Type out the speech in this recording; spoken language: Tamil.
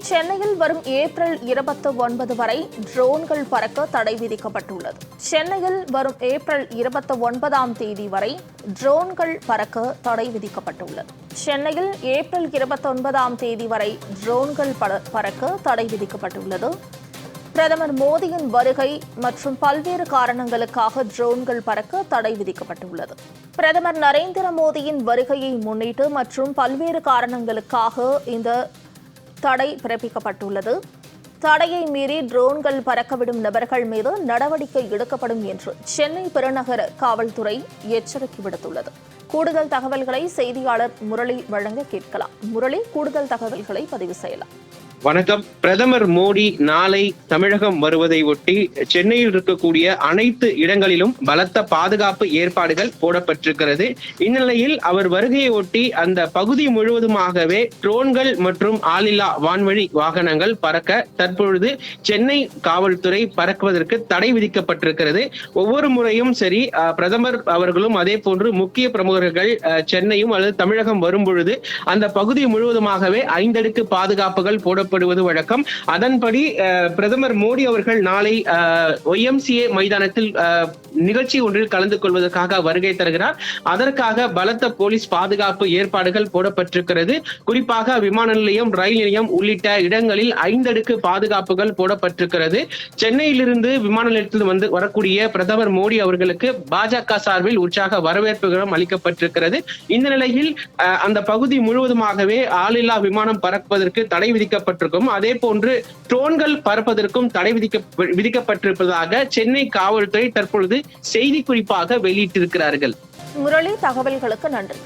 சென்னையில் வரும் ஏப்ரல் 29 வரை ட்ரோன்கள் பறக்க தடை விதிக்கப்பட்டுள்ளது. சென்னையில் வரும் ஏப்ரல் 29ஆம் தேதி வரை ட்ரோன்கள் பறக்க தடை விதிக்கப்பட்டுள்ளது. சென்னையில் ஏப்ரல் 29ஆம் தேதி வரை ட்ரோன்கள் பறக்க தடை விதிக்கப்பட்டுள்ளது. பிரதமர் மோடியின் வருகை மற்றும் பல்வேறு காரணங்களுக்காக ட்ரோன்கள் பறக்க தடை விதிக்கப்பட்டுள்ளது. பிரதமர் நரேந்திர மோடியின் வருகையை முன்னிட்டு மற்றும் பல்வேறு காரணங்களுக்காக இந்த தடை பிறப்பிக்கப்பட்டுள்ளது. தடையை மீறி ட்ரோன்கள் பறக்கவிடும் நபர்கள் மீது நடவடிக்கை எடுக்கப்படும் என்று சென்னை பெருநகர காவல்துறை எச்சரிக்கை விடுத்துள்ளது. கூடுதல் தகவல்களை செய்தியாளர் முரளி வழங்க கேட்கலாம். முரளி, கூடுதல் தகவல்களை பதிவு செய்யலாம். வணக்கம். பிரதமர் மோடி நாளை தமிழகம் வருவதை ஒட்டி சென்னையில் இருக்கக்கூடிய அனைத்து இடங்களிலும் பலத்த பாதுகாப்பு ஏற்பாடுகள் போடப்பட்டிருக்கிறது. இந்நிலையில் அவர் வருகையை ஒட்டி அந்த பகுதி முழுவதுமாகவே ட்ரோன்கள் மற்றும் ஆளில்லா வான்வழி வாகனங்கள் பறக்க தற்பொழுது சென்னை காவல்துறை பறக்குவதற்கு தடை விதிக்கப்பட்டிருக்கிறது. ஒவ்வொரு முறையும் சரி, பிரதமர் அவர்களும் அதே போன்று முக்கிய பிரமுகர்கள் சென்னையும் அல்லது தமிழகம் வரும் பொழுது அந்த பகுதி முழுவதுமாகவே 5 அடுக்கு பாதுகாப்புகள் போட வழக்கம். அதன்படி பிரதமர் மோடி அவர்கள் நாளை YMCA மைதானத்தில் நிகழ்ச்சி ஒன்றில் கலந்து கொள்வதற்காக வருகை தருகிறார். அதற்காக பலத்த போலீஸ் பாதுகாப்பு ஏற்பாடுகள் போடப்பட்டிருக்கிறது. குறிப்பாக விமான நிலையம், ரயில் நிலையம் உள்ளிட்ட இடங்களில் 5 அடுக்கு பாதுகாப்புகள் போடப்பட்டிருக்கிறது. சென்னையிலிருந்து விமான நிலையத்தில் வந்து வரக்கூடிய பிரதமர் மோடி அவர்களுக்கு பாஜக சார்பில் உற்சாக வரவேற்புகளும் அளிக்கப்பட்டிருக்கிறது. இந்த நிலையில் அந்த பகுதி முழுவதுமாகவே ஆளில்லா விமானம் பறப்பதற்கு தடை விதிக்கப்பட்டிருக்கும். அதே போன்று ட்ரோன்கள் பறப்பதற்கும் தடை விதிக்கப்பட்டிருப்பதாக சென்னை காவல்துறை தற்பொழுது செய்தி குறிப்பாக வெளியிட்டிருக்கிறார்கள். முரளி, தகவல்களுக்கு நன்றி.